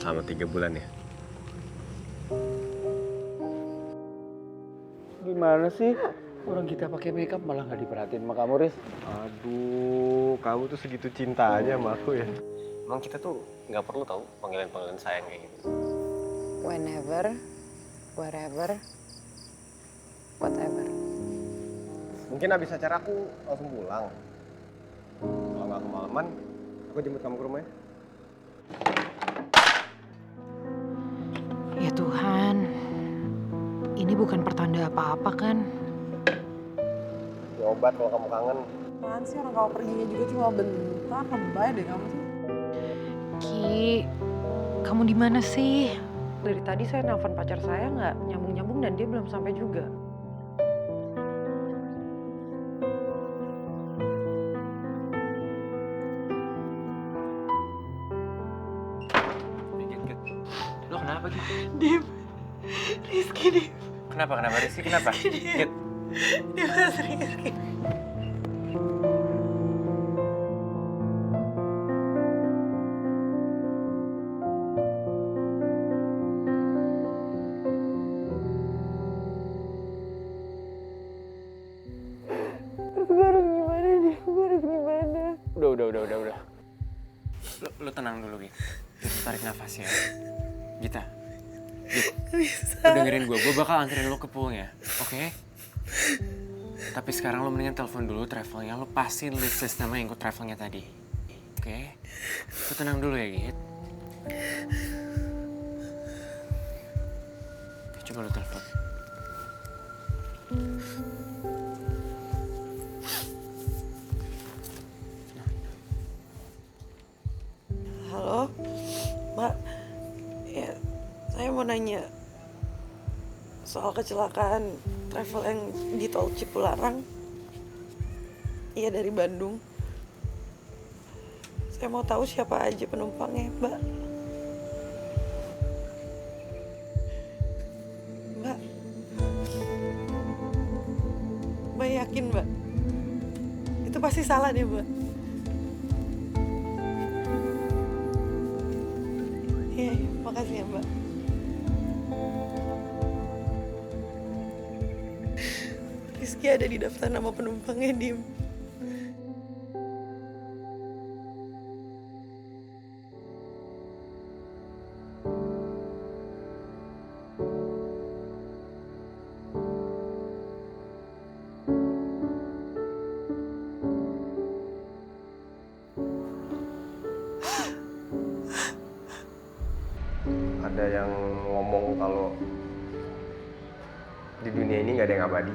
selama 3 bulan ya. Gimana sih? Orang kita pakai makeup malah nggak diperhatiin sama kamu, Riz. Aduh, kamu tuh segitu cintanya sama aku ya. Emang kita tuh nggak perlu tahu panggilan-panggilan sayang kayak gitu. Whenever, wherever, whatever. Mungkin habis acara aku langsung pulang. Kalau nggak kemalaman, aku jemput kamu ke rumah ya. Ya Tuhan, ini bukan pertanda apa-apa kan? Ya obat kalau kamu kangen. Apaan sih, orang kamu perginya juga cuma bentar, lebay deh kamu tuh. Ki, kamu di mana sih? Dari tadi saya nelfon pacar saya nggak nyambung-nyambung dan dia belum sampai juga. Lo kenapa gitu? Dim, Rizky Dim, Kenapa Rizky? Kenapa? Git. Dim Mas Rizky. Terus gue harus gimana nih? Gue harus gimana? Udah. Lo tenang dulu, Git. Tarik nafas ya. Gita. Lo dengerin gue bakal anterin lo ke poolnya, oke? Tapi sekarang lo mendingan telepon dulu travelnya, lo pastiin list nama yang ikut travelnya tadi. Oke? Lo tenang dulu ya, Git. Coba lo telepon. Halo, Mbak. Ya, saya mau nanya soal kecelakaan travel yang di tol Cipularang. Iya, dari Bandung. Saya mau tahu siapa aja penumpangnya, Mbak. Mbak. Mbak yakin, Mbak? Itu pasti salah deh, Mbak. Iya, makasih ya, Mbak. Rizky ada di daftar nama penumpangnya, Dim. Ada yang ngomong kalau di dunia ini nggak ada yang abadi.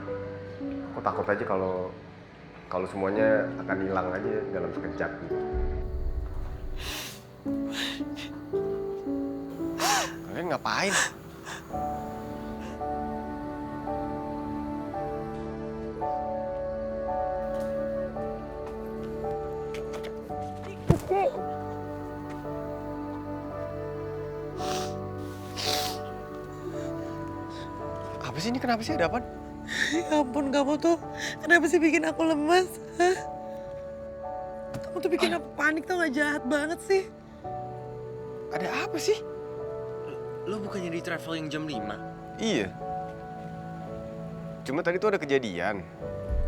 Aku takut aja kalau semuanya akan hilang aja dalam sekejap gitu. Kalian ngapain? Apa sih ini? Kenapa sih? Ada apa? Ya ampun, kamu tuh kenapa sih bikin aku lemas? Hah? Kamu tuh bikin aku panik, tau gak? Jahat banget sih. Ada apa sih? Lo bukannya di travel yang jam 5? Iya. Cuma tadi tuh ada kejadian.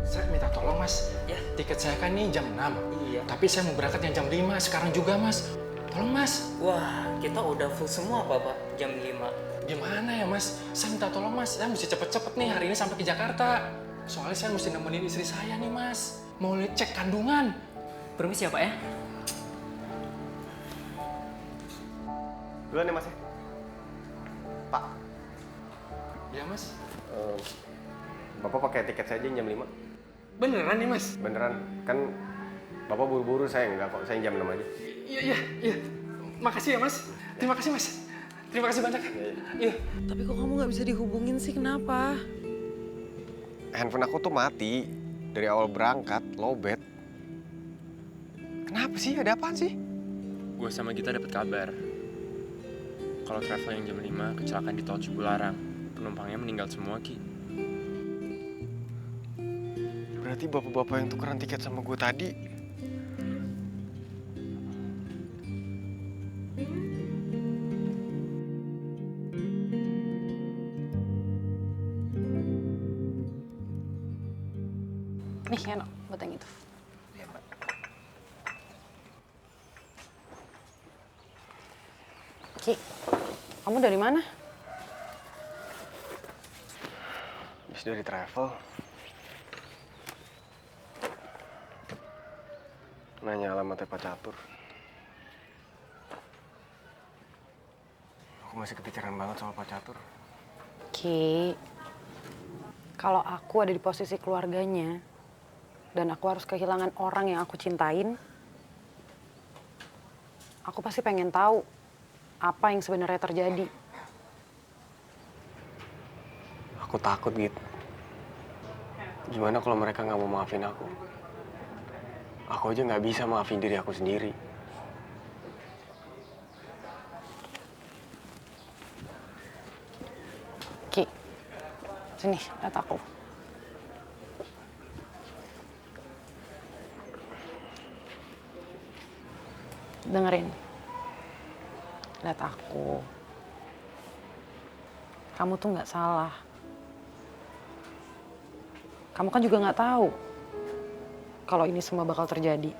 Saya minta tolong, Mas. Ya. Tiket saya kan nih jam 6. Iya. Tapi saya mau berangkat yang jam 5 sekarang juga, Mas. Tolong, Mas. Wah, kita udah full semua, Bapak. Jam 5. Gimana ya, Mas? Saya minta tolong, Mas. Saya mesti cepet-cepet nih hari ini sampai ke Jakarta. Soalnya saya mesti nemenin istri saya nih, Mas. Mau cek kandungan. Permisi ya, Pak ya. Duluan ya Mas ya. Pak, Ya, Mas. Bapak pakai tiket saja yang jam 5. Beneran nih, Mas? Beneran, kan Bapak buru-buru, saya enggak kok, saya jam 6 aja. Iya. Makasih ya, Mas. Terima kasih, Mas. Terima kasih banyak. Iya. Tapi kok kamu gak bisa dihubungin sih, kenapa? Handphone aku tuh mati dari awal berangkat, lowbat. Kenapa sih? Ada apaan sih? Gue sama Gita dapat kabar kalau travel yang jam 5 kecelakaan di tol Cipularang. Penumpangnya meninggal semua, Ki. Berarti bapak-bapak yang tukeran tiket sama gue tadi buat yang itu. Ki, kamu dari mana? Habis dari travel. Nanya alamatnya Pak Catur. Aku masih kepikiran banget sama Pak Catur. Ki, kalau aku ada di posisi keluarganya dan aku harus kehilangan orang yang aku cintain, aku pasti pengen tahu apa yang sebenarnya terjadi. Aku takut gitu. Gimana kalau mereka nggak mau maafin aku? Aku aja nggak bisa maafin diri aku sendiri. Ki, sini, lihat aku. Dengerin. Lihat aku. Kamu tuh nggak salah. Kamu kan juga nggak tahu kalau ini semua bakal terjadi.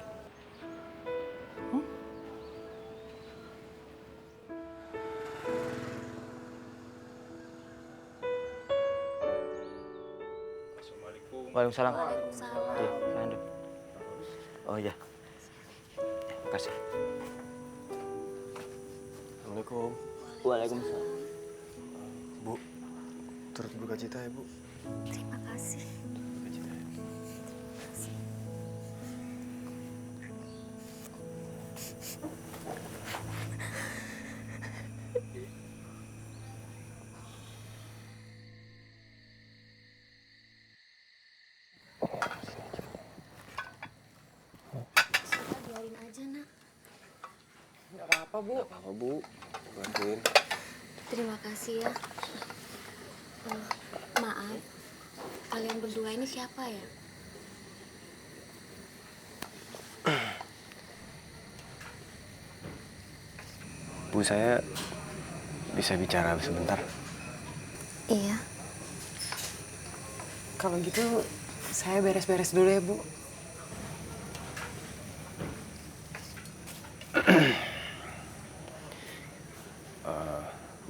Waalaikumsalam. Iya, lanjut. Oh iya. Makasih. Assalamualaikum. Waalaikumsalam. Bu, turut berduka cita ya, Bu. Terima kasih. Berduka cita ya. Biarin aja, Nak. Nggak apa-apa, Bu. Nggak apa-apa, Bu. Bantuin. Terima kasih ya. Maaf, kalian berdua ini siapa ya? Bu, saya bisa bicara sebentar? Iya. Kalau gitu, saya beres-beres dulu ya, Bu.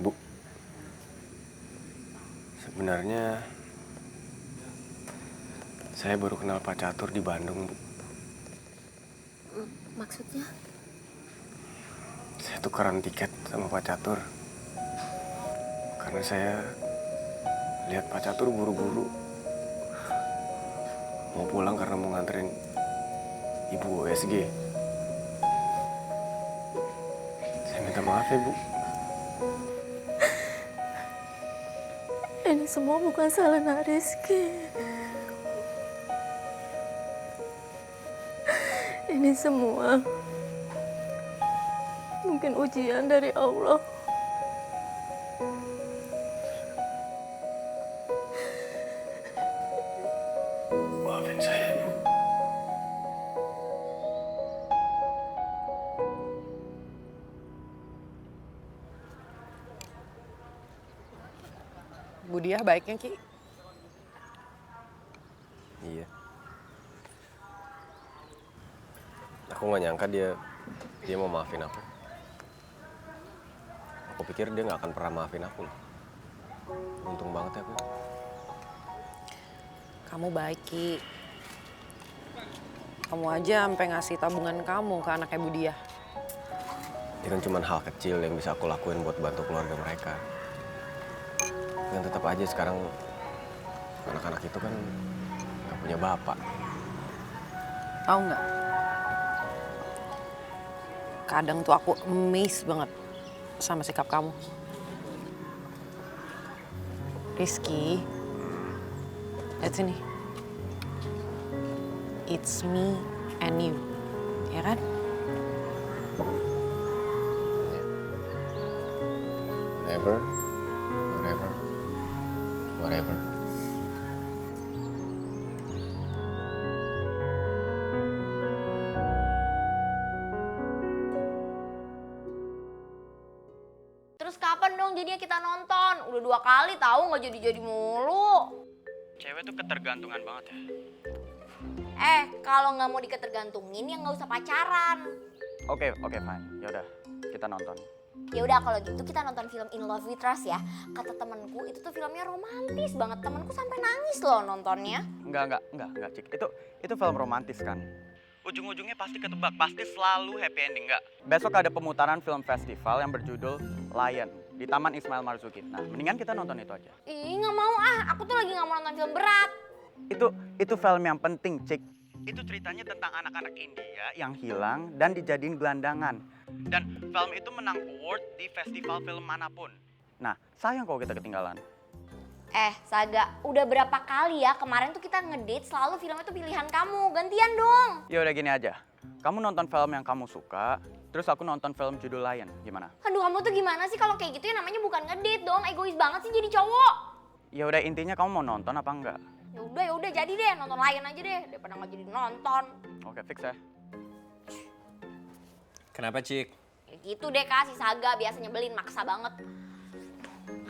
Bu, sebenarnya saya baru kenal Pak Catur di Bandung, Bu. Maksudnya? Saya tukeran tiket sama Pak Catur. Karena saya lihat Pak Catur buru-buru. Mau pulang karena mau nganterin Ibu OSG. Saya minta maaf ya, Bu. Ini semua bukan salah Nak Rizky. Ini semua mungkin ujian dari Allah. Maafin saya, Bu. Bu Diah baiknya, Ki. Iya. Aku nggak nyangka dia mau maafin aku. Aku pikir dia nggak akan pernah maafin aku loh. Untung banget ya aku. Kamu baik, Ki. Kamu aja sampai ngasih tabungan kamu ke anaknya Bu Diah. Ini kan cuma hal kecil yang bisa aku lakuin buat bantu keluarga mereka. Yang tetap aja sekarang anak-anak itu kan nggak punya bapak. Tahu nggak? Kadang tuh aku amazed banget sama sikap kamu. Rizky, lihat sini. It's me and you, ya kan? Never, whatever, whatever. Terus kapan dong jadinya kita nonton? Udah 2 kali tahu nggak jadi-jadi mulu. Cewek tuh ketergantungan banget ya. Kalau nggak mau diketergantungin ya nggak usah pacaran. Oke, fine. Yaudah, kita nonton. Ya udah kalau gitu kita nonton film In Love with Trust ya. Kata temanku itu tuh filmnya romantis banget. Temanku sampai nangis loh nontonnya. Enggak, Cik. Itu film romantis kan? Ujung-ujungnya pasti ketebak, pasti selalu happy ending, enggak? Besok ada pemutaran film festival yang berjudul Lion di Taman Ismail Marzuki. Nah, mendingan kita nonton itu aja. Ih nggak mau ah, aku tuh lagi nggak mau nonton film berat. Itu film yang penting, Cik. Itu ceritanya tentang anak-anak India yang hilang dan dijadiin gelandangan. Dan film itu menang award di festival film manapun. Nah, sayang kalau kita ketinggalan. Saga, udah berapa kali ya kemarin tuh kita ngedate selalu film itu pilihan kamu. Gantian dong. Ya udah gini aja. Kamu nonton film yang kamu suka, terus aku nonton film judul Lion. Gimana? Aduh kamu tuh gimana sih kalau kayak gitu ya namanya bukan ngedate dong. Egois banget sih jadi cowok. Ya udah intinya kamu mau nonton apa enggak? Ya udah jadi deh nonton Lion aja deh daripada nggak jadi nonton. Oke, fix ya. Kenapa, Cik? Ya gitu deh Kak, si Saga biasa nyebelin maksa banget.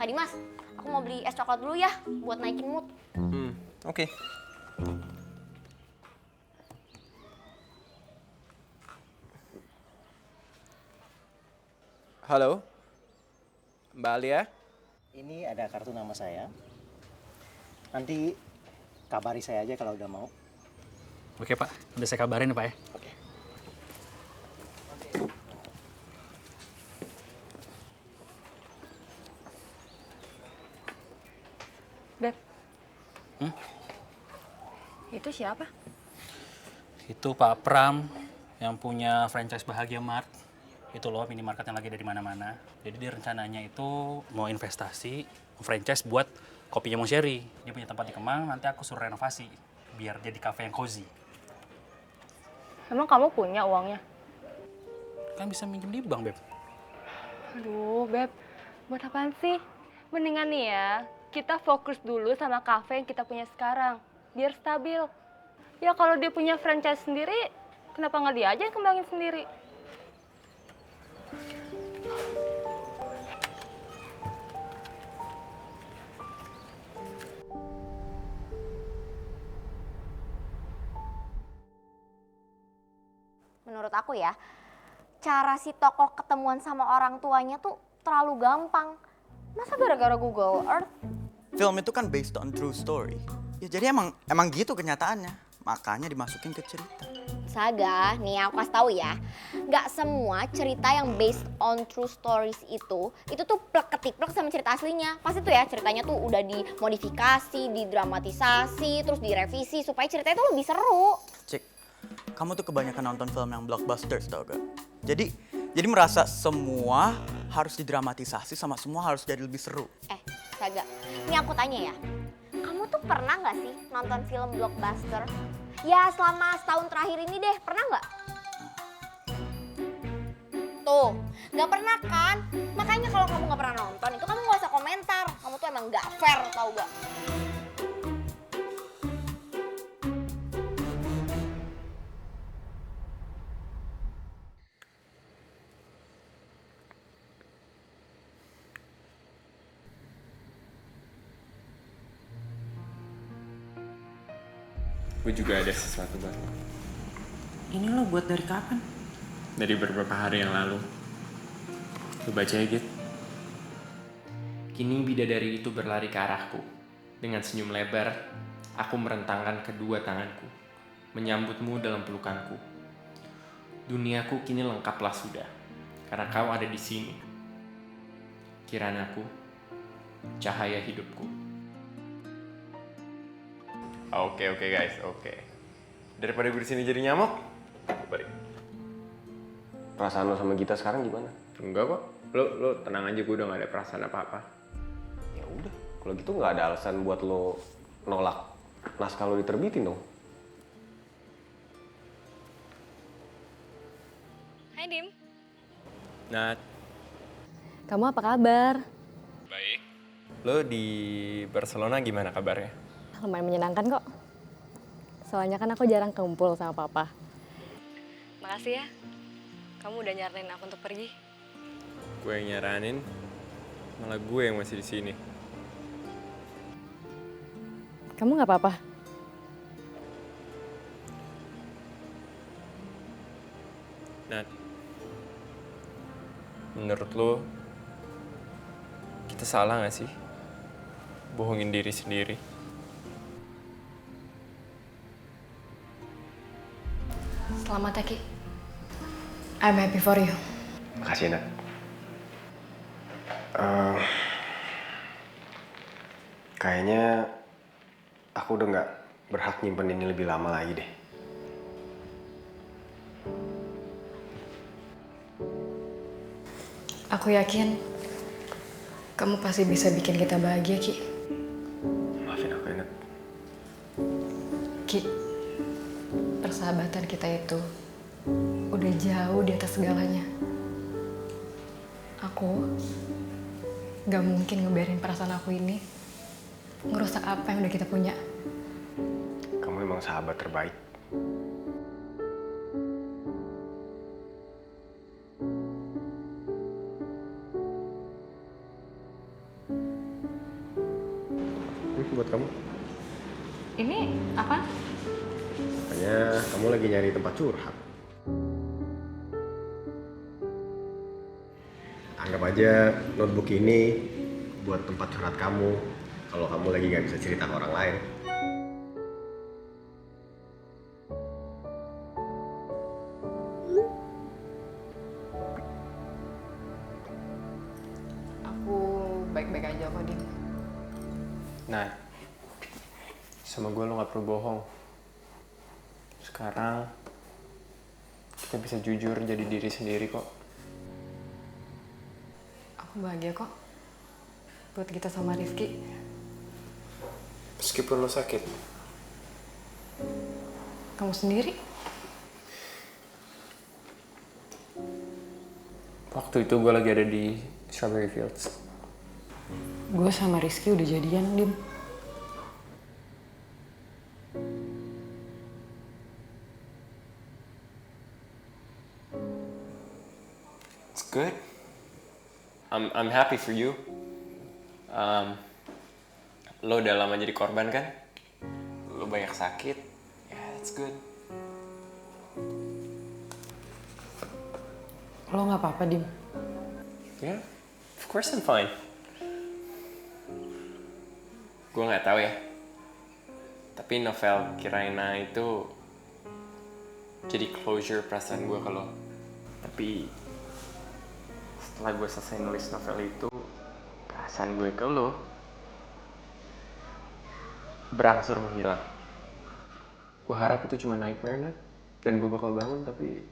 Kak Dimas, aku mau beli es coklat dulu ya buat naikin mood. Oke. Halo, Mbak Alia. Ini ada kartu nama saya. Nanti kabari saya aja kalau udah mau. Oke Pak, udah saya kabarin ya Pak ya. Oke. Beb. Itu siapa? Itu Pak Pram yang punya franchise Bahagia Mart. Itu loh minimarket yang lagi ada di mana-mana. Jadi dia rencananya itu mau investasi, franchise buat kopinya Mong Sherry. Dia punya tempat di Kemang, nanti aku suruh renovasi biar jadi cafe yang cozy. Emang kamu punya uangnya? Kan bisa minjem di bank, Beb. Aduh, Beb. Buat apaan sih? Mendingan nih ya, kita fokus dulu sama kafe yang kita punya sekarang. Biar stabil. Ya kalau dia punya franchise sendiri, kenapa nggak dia aja yang kembangin sendiri? Menurut aku ya, cara si tokoh ketemuan sama orang tuanya tuh terlalu gampang. Masa gara-gara Google Earth? Film itu kan based on true story. Ya jadi emang gitu kenyataannya. Makanya dimasukin ke cerita. Saga, nih aku kasih tahu ya, nggak semua cerita yang based on true stories itu tuh plek-ketiplek sama cerita aslinya. Pasti tuh ya ceritanya tuh udah dimodifikasi, didramatisasi, terus direvisi supaya ceritanya tuh lebih seru. Cik, kamu tuh kebanyakan nonton film yang blockbusters tau gak? Jadi merasa semua harus didramatisasi sama semua harus jadi lebih seru. Saga, ini aku tanya ya, kamu tuh pernah nggak sih nonton film blockbuster? Ya selama setahun terakhir ini deh, pernah nggak? Tuh, nggak pernah kan? Makanya kalau kamu nggak pernah nonton itu kamu nggak usah komentar. Kamu tuh emang nggak fair, tau gak? Gue juga ada sesuatu buat lo. Ini lo buat dari kapan? Dari beberapa hari yang lalu. Lo baca ya, Git. Kini bidadari itu berlari ke arahku. Dengan senyum lebar, aku merentangkan kedua tanganku, menyambutmu dalam pelukanku. Duniaku kini lengkaplah sudah, karena kau ada di sini. Kiranaku, cahaya hidupku. Oke guys, oke. Daripada gue di sini jadi nyamuk, balik. Perasaan lo sama Gita sekarang gimana? Enggak kok, lo tenang aja, gue udah gak ada perasaan apa-apa. Ya udah, kalau gitu nggak ada alasan buat lo nolak naskah lo diterbitin dong. Hai Dim. Nat. Kamu apa kabar? Baik. Lo di Barcelona gimana kabarnya? Lumayan menyenangkan kok. Soalnya kan aku jarang kumpul sama papa. Makasih ya. Kamu udah nyaranin aku untuk pergi. Gue yang nyaranin, malah gue yang masih di sini. Kamu nggak apa-apa? Nat, menurut lo, kita salah gak sih bohongin diri sendiri? Selamat ya, Ki. I'm happy for you. Makasih, Nat. Kayaknya aku udah nggak berhak nyimpen ini lebih lama lagi deh. Aku yakin kamu pasti bisa bikin kita bahagia, Ki. Maafin aku ya, Nat. Ki, persahabatan kita itu udah jauh di atas segalanya. Aku gak mungkin ngebiarin perasaan aku ini ngerusak apa yang udah kita punya. Kamu emang sahabat terbaik. Buat kamu. Ini apa? Katanya kamu lagi nyari tempat curhat. Anggap aja notebook ini buat tempat curhat kamu kalau kamu lagi nggak bisa cerita ke orang lain. Aku baik-baik aja kok, Dim. Nah, sama gue lo gak perlu bohong. Sekarang kita bisa jujur jadi diri sendiri kok. Aku bahagia kok buat kita sama Rifki. Meskipun lo sakit. Kamu sendiri? Waktu itu gue lagi ada di Strawberry Fields. Gue sama Rizky udah jadian, Dim. It's good. I'm happy for you. Lo udah lama jadi korban kan? Lo banyak sakit. Yeah, that's good. Lo nggak apa-apa, Dim? Yeah, of course I'm fine. Gue nggak tahu ya. Tapi novel Kiraina itu jadi closure perasaan gue ke lo. Tapi setelah gue selesai nulis novel itu, perasaan gue ke lo berangsur menghilang. Gue harap itu cuma nightmare, Nat. Dan gue bakal bangun, tapi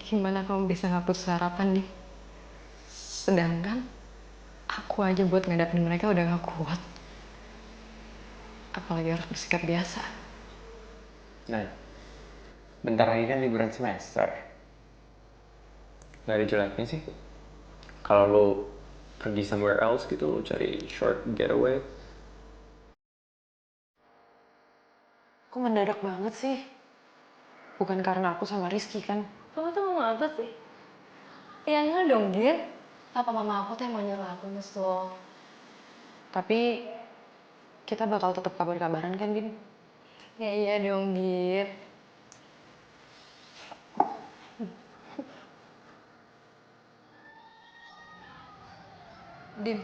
Gimana kamu bisa ngapus harapan, Dim? Sedangkan aku aja buat ngadapin mereka udah gak kuat. Apalagi harus bersikap biasa. nah, bentar lagi kan liburan semester. Gak ada jeleknya sih kalau lo pergi somewhere else gitu, lo cari short getaway. Kok mendadak banget sih? Bukan karena aku sama Rizky kan? Kamu tuh ngomong apa sih? Ya enggak dong, Gir. Papa mama aku tuh yang mau nyuruh aku nyusul. Tapi kita bakal tetap kabar-kabaran kan, Dim? Ya iya dong, Gir. Dim,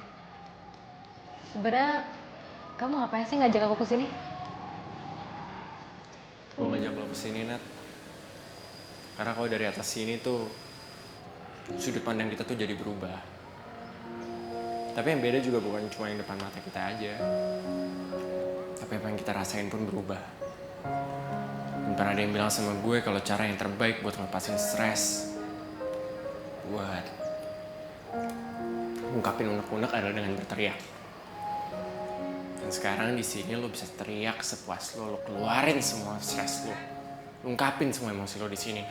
sebenarnya kamu ngapain sih ngajak aku kesini? Gue ngajak lo kesini, Nat, karena kalau dari atas sini tuh sudut pandang kita tuh jadi berubah. Tapi yang beda juga bukan cuma yang depan mata kita aja, tapi apa yang kita rasain pun berubah. Dan pernah ada yang bilang sama gue kalau cara yang terbaik buat ngelepasin stres, buat ungkapin unek-unek adalah dengan berteriak. Dan sekarang di sini lo bisa teriak sepuas lo keluarin semua stres lo, ungkapin semua emosi lo di sini.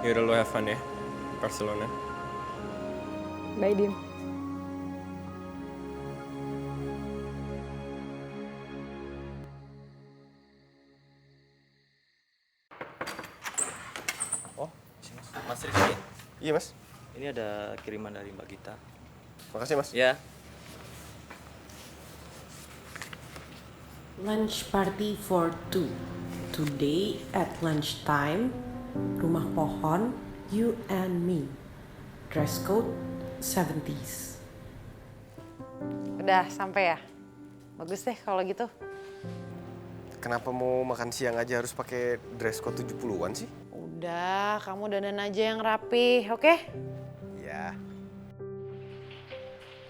Yaudah lo have fun ya, Barcelona. Bye, Din. Oh, Mas Rizky. Iya mas. Ini ada kiriman dari Mbak Gita. Makasih mas. Ya. Lunch party for two. Today at lunchtime, rumah pohon, you and me. Dress code 70s. Udah sampai ya? Bagus deh kalau gitu. Kenapa mau makan siang aja harus pakai dress code 70-an sih? Udah, kamu dandan aja yang rapi, oke? Ya.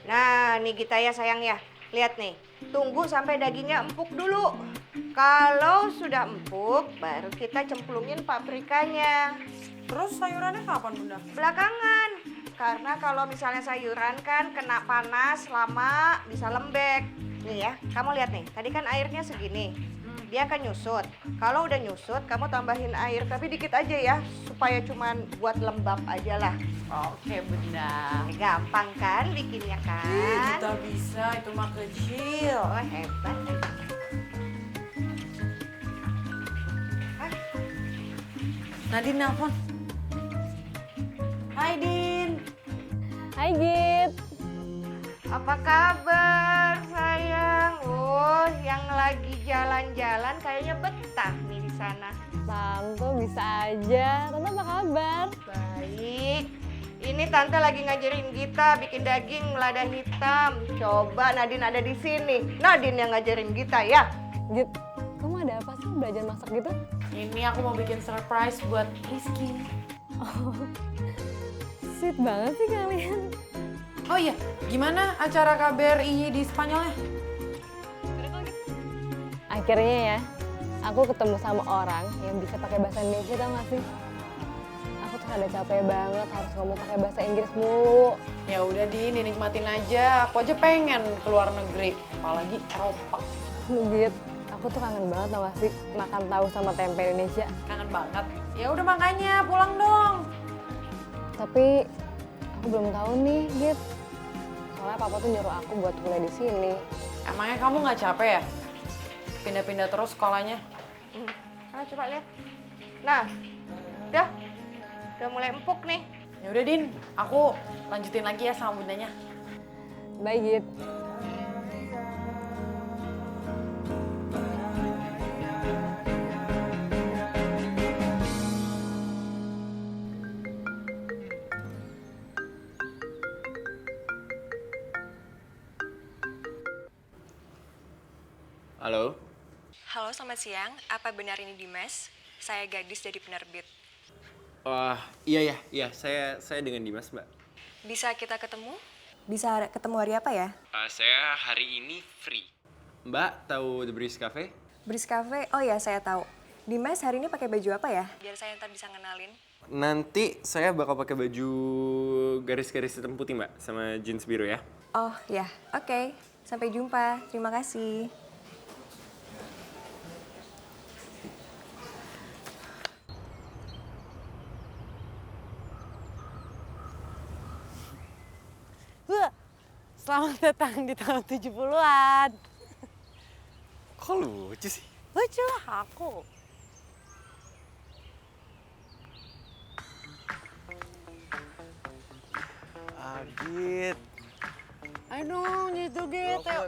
Nah, nih Gita ya sayang ya. Lihat nih, tunggu sampai dagingnya empuk dulu. Kalau sudah empuk, baru kita cemplungin paprikanya. Terus sayurannya kapan, Bunda? Belakangan. Karena kalau misalnya sayuran kan kena panas lama bisa lembek. Nih ya, kamu lihat nih, tadi kan airnya segini. Dia akan nyusut. Kalau udah nyusut, kamu tambahin air, tapi dikit aja ya, supaya cuman buat lembab aja lah. Oke, Bunda. Gampang kan bikinnya kan? Kita bisa, itu mah kecil. Oh, hebat. Nadine nelpon. Hai, Din. Hai, Git. Apa kabar sayang? Oh, yang lagi jalan-jalan kayaknya betah nih di sana. Tante bisa aja. Tante apa kabar? Baik. Ini Tante lagi ngajarin Gita bikin daging lada hitam. Coba Nadine ada di sini. Nadine yang ngajarin Gita ya. Git, kamu ada apa sih belajar masak gitu? Ini aku mau bikin surprise buat Rizky. Oh, sweet banget sih kalian. Oh iya, gimana acara KBRI di Spanyolnya? Akhirnya ya, aku ketemu sama orang yang bisa pakai bahasa Indonesia, tau gak sih? Aku tuh ada capek banget harus ngomong pakai bahasa Inggris mulu. Ya udah Din, dinikmatin aja. Aku aja pengen keluar negeri, apalagi Eropa. Git, aku tuh kangen banget tau gak sih makan tahu sama tempe Indonesia. Kangen banget. Ya udah makanya pulang dong. Tapi aku belum tahu nih, Git. Soalnya papa tuh nyuruh aku buat kuliah di sini. Emangnya kamu nggak capek ya? Pindah-pindah terus sekolahnya? Coba lihat. Nah, udah mulai empuk nih. Ya udah Din, aku lanjutin lagi ya sama bundanya. Bye, Git. Halo? Halo, selamat siang. Apa benar ini Dimas? Saya gadis dari penerbit. Iya. Saya dengan Dimas, Mbak. Bisa kita ketemu? Bisa ketemu hari apa ya? Saya hari ini free. Mbak, tahu The Breeze Cafe? Breeze Cafe? Oh ya, saya tahu. Dimas hari ini pakai baju apa ya? Biar saya ntar bisa ngenalin. Nanti saya bakal pakai baju garis-garis hitam putih, Mbak, sama jeans biru ya. Oh ya, oke. Sampai jumpa. Terima kasih. Selamat datang di tahun 70-an. Kok lucu sih? Lucu lah aku. Agit. Ayo dong, gitu Git. Ayo.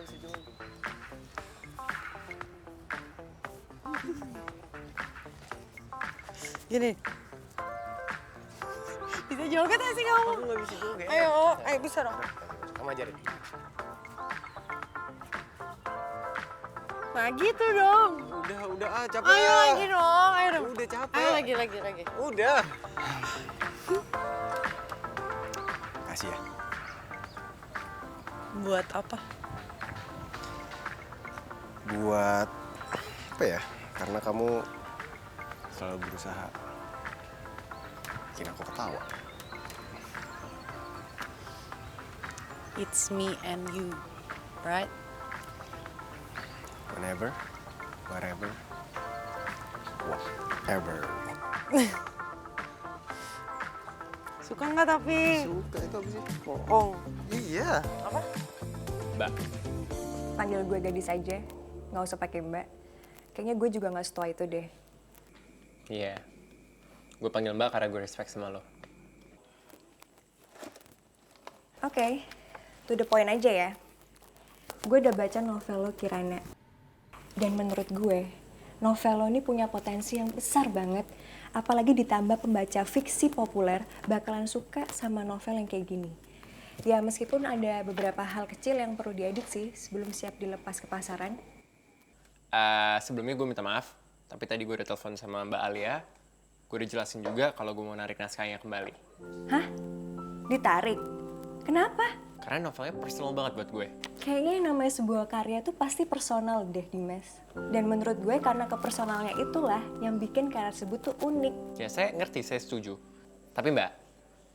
Gini. Bisa joget gak sih kamu? Aku nggak bisa joget. Ayo bisa dong. Kamu ajarin. Nah gitu dong. Udah capek. Ayo lagi dong, ayo dong. Udah capek. Ayo lagi. Udah. Kasih ya. Buat apa? Buat apa ya? Karena kamu selalu berusaha bikin aku ketawa. It's me and you, right? Whenever, wherever, whatever. Suka nggak tapi? Suka itu apa sih? Bohong. Iya. Apa? Mbak. Panggil gue gadis aja, nggak usah pakai mbak. Kayaknya gue juga nggak setua itu deh. Iya. Gue panggil Mbak karena gue respect sama lo. Oke, to the point aja ya. Gue udah baca novel lo Kirana. Dan menurut gue, novel lo ini punya potensi yang besar banget. Apalagi ditambah pembaca fiksi populer bakalan suka sama novel yang kayak gini. Ya meskipun ada beberapa hal kecil yang perlu diedit sih sebelum siap dilepas ke pasaran. Sebelumnya gue minta maaf, tapi tadi gue udah telepon sama Mbak Alia. Gue udah jelasin juga kalau gue mau narik naskahnya kembali. Hah? Ditarik? Kenapa? Karena novelnya personal banget buat gue. Kayaknya yang namanya sebuah karya tuh pasti personal deh, Dimas. Dan menurut gue karena kepersonalnya itulah yang bikin karya tersebut tuh unik. Ya saya ngerti, saya setuju. Tapi Mbak,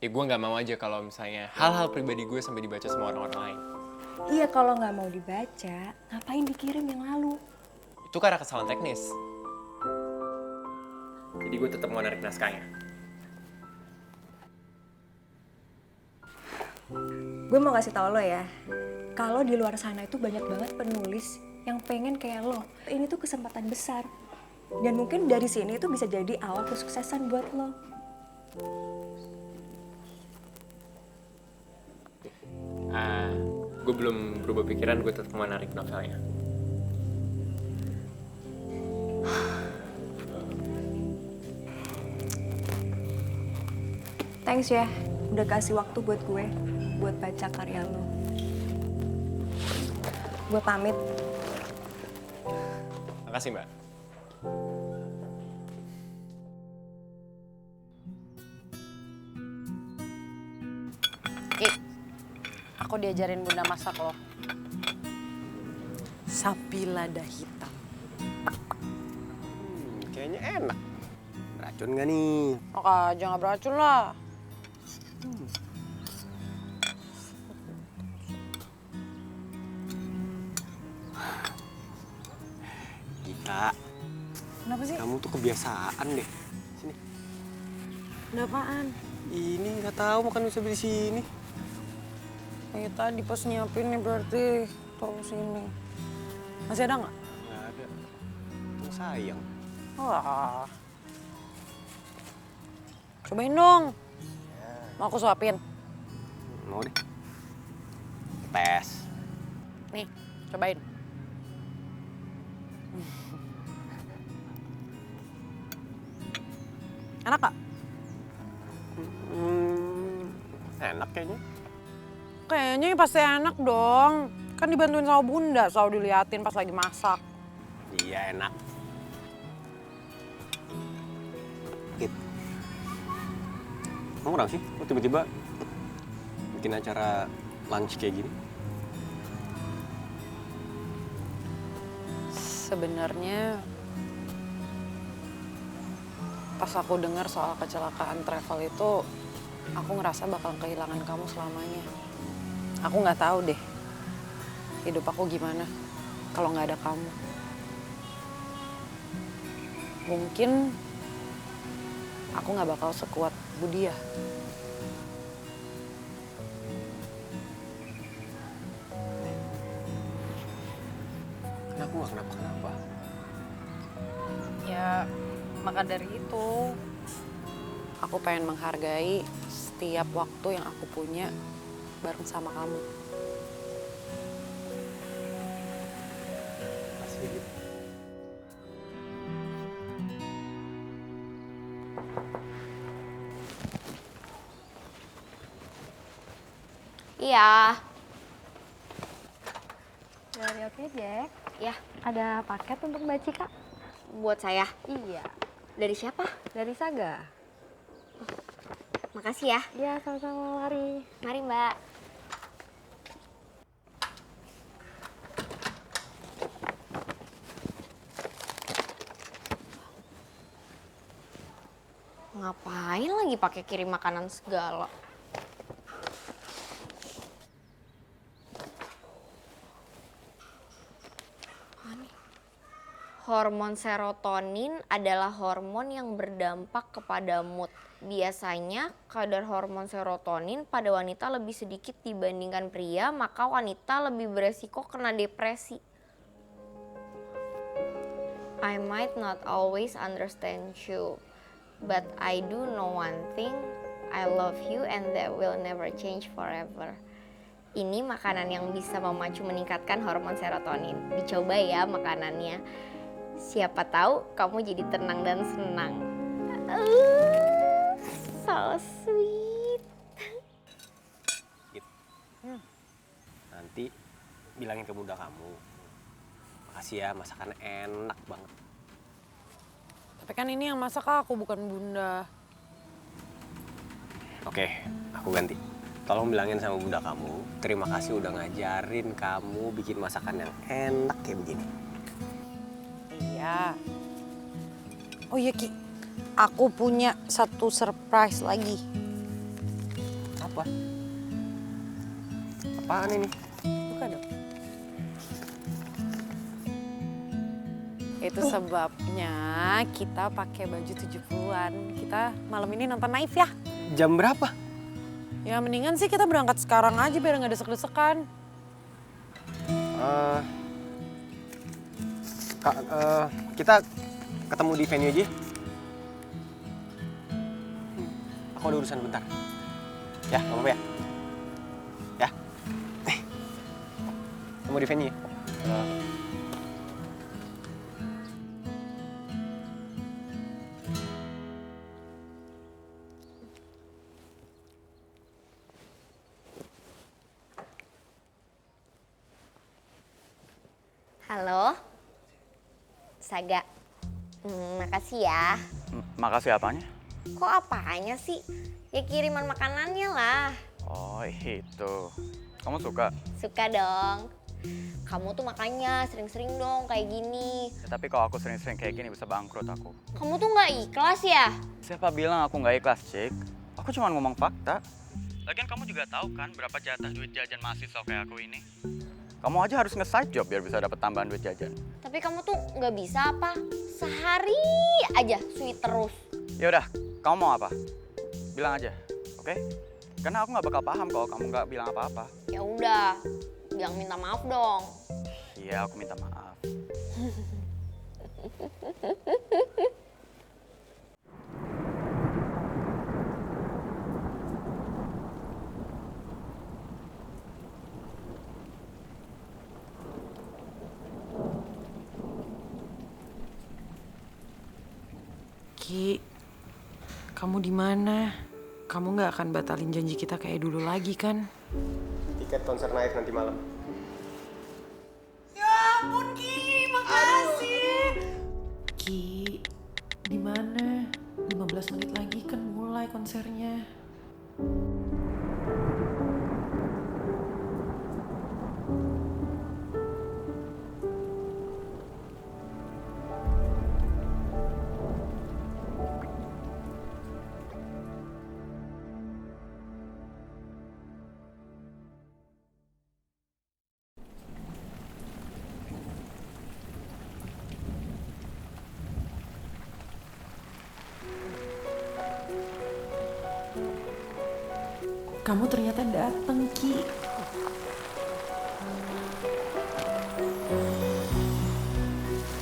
ya gue nggak mau aja kalau misalnya hal-hal pribadi gue sampai dibaca sama orang-orang lain. Iya, kalau nggak mau dibaca, ngapain dikirim yang lalu? Itu karena kesalahan teknis. Jadi gue tetap mau narik naskahnya. Gue mau kasih tau lo ya, kalau di luar sana itu banyak banget penulis yang pengen kayak lo. Ini tuh kesempatan besar. Dan mungkin dari sini itu bisa jadi awal kesuksesan buat lo. Gue belum berubah pikiran, gue tetap mau narik novelnya. Thanks ya, udah kasih waktu buat gue, buat baca karya lo. Gue pamit. Makasih Mbak. Ki, aku diajarin bunda masak loh. Sapi lada hitam. Kayaknya enak. Racun nggak nih? Maka jangan beracun lah. Gita. Kenapa sih? Kamu tuh kebiasaan deh. Sini. Ada apaan? Ini nggak tahu makan bisa di sini. Ya tadi pas nyiapin nih berarti taruh sini. Masih ada nggak? Nggak ada. Tuh sayang. Wah. Cobain dong. Mau aku suapin? Mau deh. Tes. Nih, cobain. Enak gak? Enak kayaknya. Kayaknya pasti enak dong. Kan dibantuin sama bunda, selalu diliatin pas lagi masak. Iya enak. Git. Kamu kenapa sih? Kok tiba-tiba bikin acara lunch kayak gini? Sebenarnya pas aku dengar soal kecelakaan travel itu, aku ngerasa bakal kehilangan kamu selamanya. Aku nggak tahu deh hidup aku gimana kalau nggak ada kamu. Mungkin aku nggak bakal sekuat Budia. Kan aku nggak kenapa-kenapa. Ya, maka dari itu aku pengen menghargai setiap waktu yang aku punya bareng sama kamu. Makasih, Git. Iya. Dari oke, Jack. Ya. Ada paket untuk Mbak Cika. Buat saya? Iya. Dari siapa? Dari Saga. Makasih ya. Iya, sama-sama. Mari. Mari, Mbak. Ngapain lagi pakai kirim makanan segala? Hormon serotonin adalah hormon yang berdampak kepada mood. Biasanya kadar hormon serotonin pada wanita lebih sedikit dibandingkan pria, maka wanita lebih beresiko kena depresi. I might not always understand you, but I do know one thing, I love you and that will never change forever. Ini makanan yang bisa memacu meningkatkan hormon serotonin. Dicoba ya makanannya. Siapa tahu kamu jadi tenang dan senang. So sweet. Nanti bilangin ke bunda kamu. Makasih ya, masakannya enak banget. Tapi kan ini yang masak aku, bukan bunda. Oke, aku ganti. Tolong bilangin sama bunda kamu, terima kasih udah ngajarin kamu bikin masakan yang enak kayak begini. Iya. Oh iya Ki, aku punya satu surprise lagi. Apa? Apaan ini? Buka dong. Itu sebabnya kita pakai baju 70-an. Kita malam ini nonton Naif ya. Jam berapa? Ya mendingan sih kita berangkat sekarang aja biar nggak desek-desekan. Kita ketemu di venue aja. Aku ada urusan bentar. Ya, nggak apa-apa ya? Ya. Ketemu di venue. Halo, Saga. Makasih ya. Makasih apanya? Kok apanya sih? Ya kiriman makanannya lah. Oh itu. Kamu suka? Suka dong. Kamu tuh makanya sering-sering dong kayak gini. Ya, tapi kalau aku sering-sering kayak gini bisa bangkrut aku. Kamu tuh nggak ikhlas ya? Siapa bilang aku nggak ikhlas, Cik? Aku cuma ngomong fakta. Lagian kamu juga tahu kan berapa jatah duit jajan mahasiswa kayak aku ini. Kamu aja harus nge-side job biar bisa dapat tambahan duit jajan. Tapi kamu tuh nggak bisa apa? Sehari aja sweet terus. Ya udah, kamu mau apa? Bilang aja, oke? Karena aku nggak bakal paham kalau kamu nggak bilang apa-apa. Ya udah, bilang minta maaf dong. Iya, aku minta maaf. Ki, kamu di mana? Kamu nggak akan batalin janji kita kayak dulu lagi kan? Tiket konser Naif nanti malam. Ya ampun Ki, makasih. Ki, di mana? 15 menit lagi kan mulai konsernya. Kamu ternyata datang, Ki.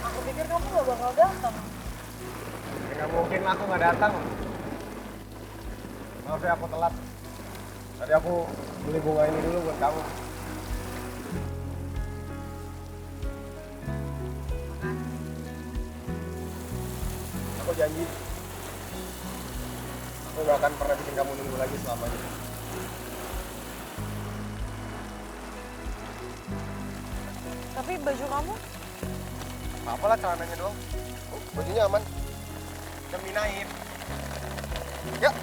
Aku pikir kamu gak bakal datang. Ya, nggak mungkin aku nggak datang. Maaf ya aku telat. Tadi aku beli bunga ini dulu buat kamu. Aku janji. Aku gak akan pernah bikin kamu nunggu lagi selamanya. Tapi baju kamu? Apalah celananya doang. Bajunya aman. Demi Naif. Yuk.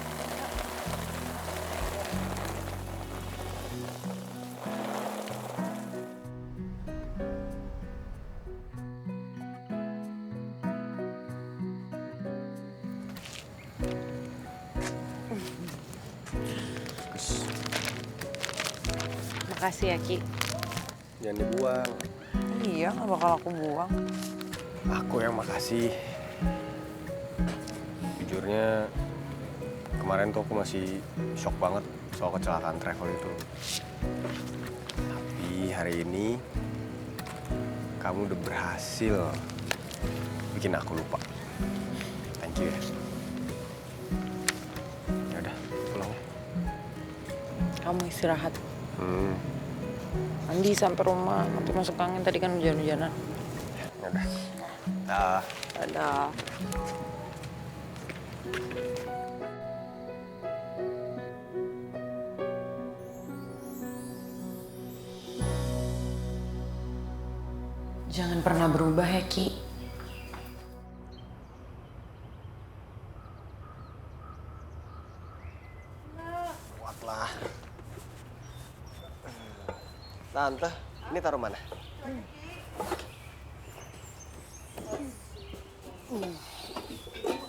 Makasih ya, Ki. Jangan dibuang. Iya, gak bakal aku buang. Aku yang makasih. Jujurnya, kemarin tuh aku masih shock banget soal kecelakaan travel itu. Tapi hari ini kamu udah berhasil bikin aku lupa. Thank you ya. Ya udah, pulang ya. Kamu istirahat. Mandi sampai rumah, nanti masuk angin, tadi kan hujan-hujanan. Ya udah. Dah. Dadah. Jangan pernah berubah ya, Ki. Kuatlah. Tante, ini taruh mana?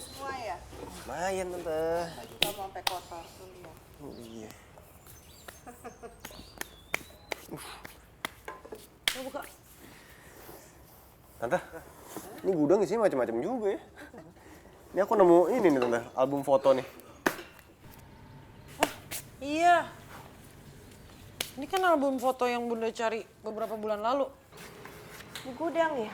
Semua ya? Lumayan, Tante. Kamu sampai kotor tuh lihat. Oh, iya. Mau buka? Tante, ini gudang isinya macam-macam juga ya. Ini aku nemu ini nih, Tante, album foto nih. Iya. Ini kan album foto yang Bunda cari beberapa bulan lalu. Di gudang ya?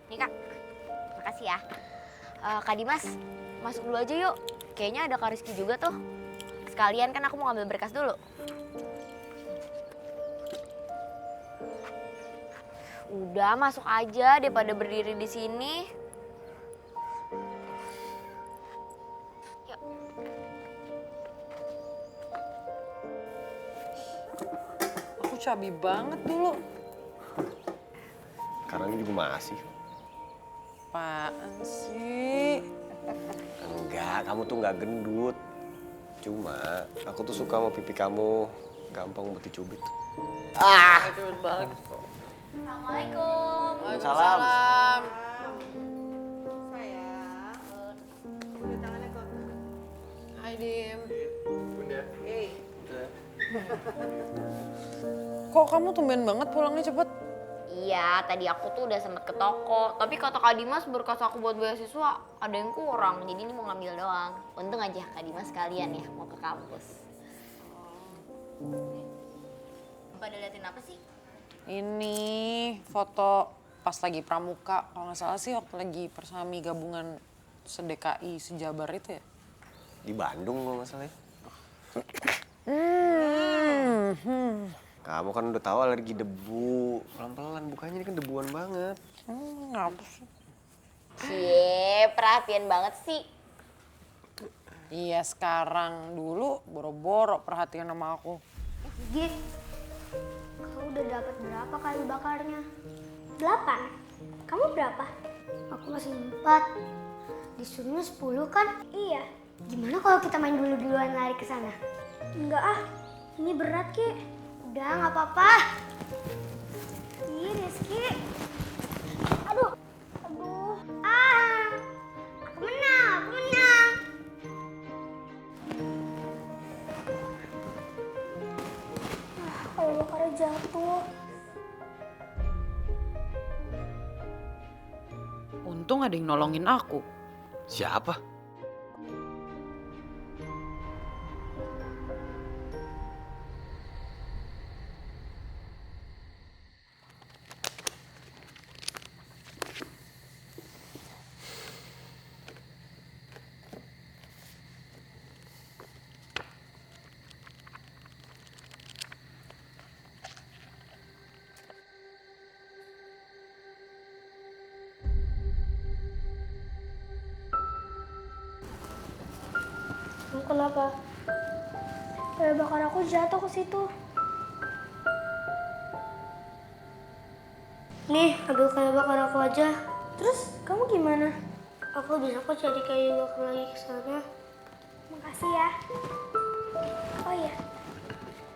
Nih Kak, makasih ya. Kak Dimas, masuk dulu aja yuk. Kayaknya ada Kak Rizky juga tuh. Sekalian kan aku mau ngambil berkas dulu. Udah masuk aja daripada berdiri di sini. Yuk. Aku cabi banget dulu. Sekarang juga masih. Apaan sih? Enggak, kamu tuh nggak gendut. Cuma aku tuh suka sama pipi kamu, gampang buat dicubit. Cepet banget. Assalamualaikum. Waalaikumsalam. Sayang. Udah tangannya kok. Hai, Dim. Bunda. Hey. Kok kamu tumben banget pulangnya cepet? Iya, tadi aku tuh udah sempet ke toko. Tapi kata Kak Dimas berkas aku buat beasiswa ada yang kurang. Jadi ini mau ngambil doang. Untung aja Kak Dimas sekalian ya mau ke kampus. Pada liatin apa sih? Ini foto pas lagi pramuka. Kalau nggak salah sih waktu lagi persami gabungan se-DKI sejabar itu ya. Di Bandung kalau nggak salah ya. Kamu kan udah tahu alergi debu. Pelan-pelan bukanya ini kan debuan banget. Ngapa sih? Cie, perhatian banget sih. Iya sekarang, dulu boro-boro perhatian sama aku. Git, kau udah dapat berapa kali bakarnya? 8. Kamu berapa? Aku masih 4. Disuruhnya 10 kan? Iya. Gimana kalau kita main duluan lari ke sana? Enggak ah, ini berat Ki. Udah nggak apa-apa. Ih Rizky. Aduh. Aku menang. Kalau bakarnya jatuh. Untung ada yang nolongin aku. Siapa? Kamu kenapa? Kayak bakar aku jatuh ke situ. Nih, ambil kayu bakar aku aja. Terus kamu gimana? Aku bisa kok cari kayu bakar lagi ke sana. Makasih ya. Oh iya,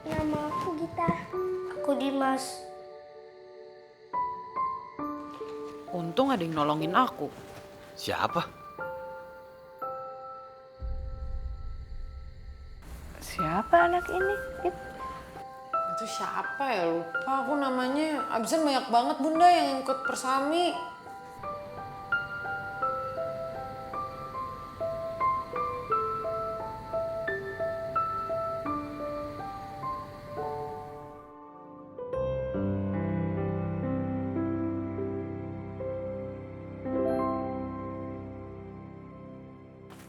nama aku Gita. Aku Dimas. Untung ada yang nolongin aku. Siapa? Siapa anak ini? Itu siapa ya, lupa aku namanya. Abisan banyak banget bunda yang ikut persami.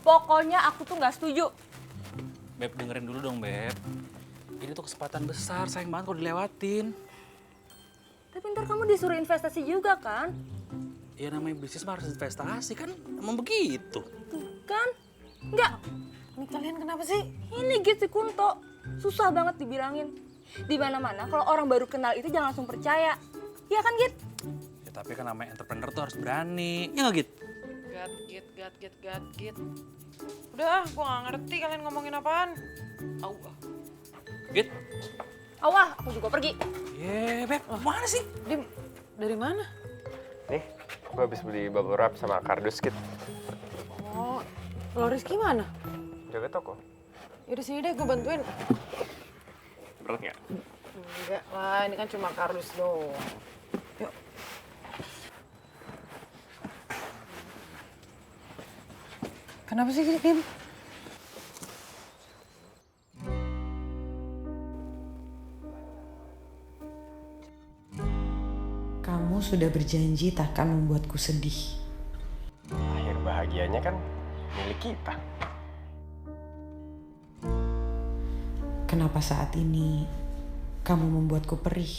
Pokoknya aku tuh nggak setuju. Beb, dengerin dulu dong, Beb. Ini tuh kesempatan besar, sayang banget kalau dilewatin. Tapi ntar kamu disuruh investasi juga kan? Ya namanya bisnis mah harus investasi kan, emang begitu. Kan? Enggak. Ini kalian kenapa sih? Ini Git si Kunto. Susah banget dibilangin. Di mana-mana kalau orang baru kenal itu jangan langsung percaya. Iya kan, Git? Ya tapi kan namanya entrepreneur tuh harus berani. Ya nggak, Git? Git. Udah, gue gak ngerti kalian ngomongin apaan. Git? Awah, aku juga pergi. Beb, mana sih? Dim, dari mana? Nih, gue habis beli bubble wrap sama kardus, Kit. Oh, lo Rizky mana? Jaga toko. Yaudah sini deh, gue bantuin. Berat nggak? Enggak lah, ini kan cuma kardus doang. Yuk. Kenapa sih, Kim? Kamu sudah berjanji takkan membuatku sedih. Akhir bahagianya kan milik kita. Kenapa saat ini kamu membuatku perih?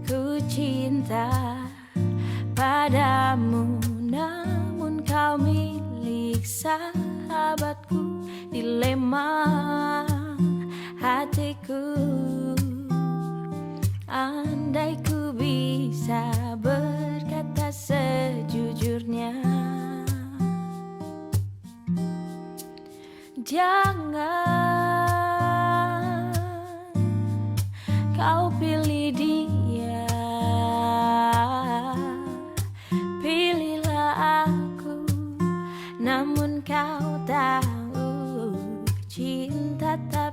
Ku cinta padamu, namun kau milik sahabatku. Dilema hatiku, andai ku bisa berkata sejujurnya. Jangan kau pilih dia, pilihlah aku. Namun kau tahu cinta tak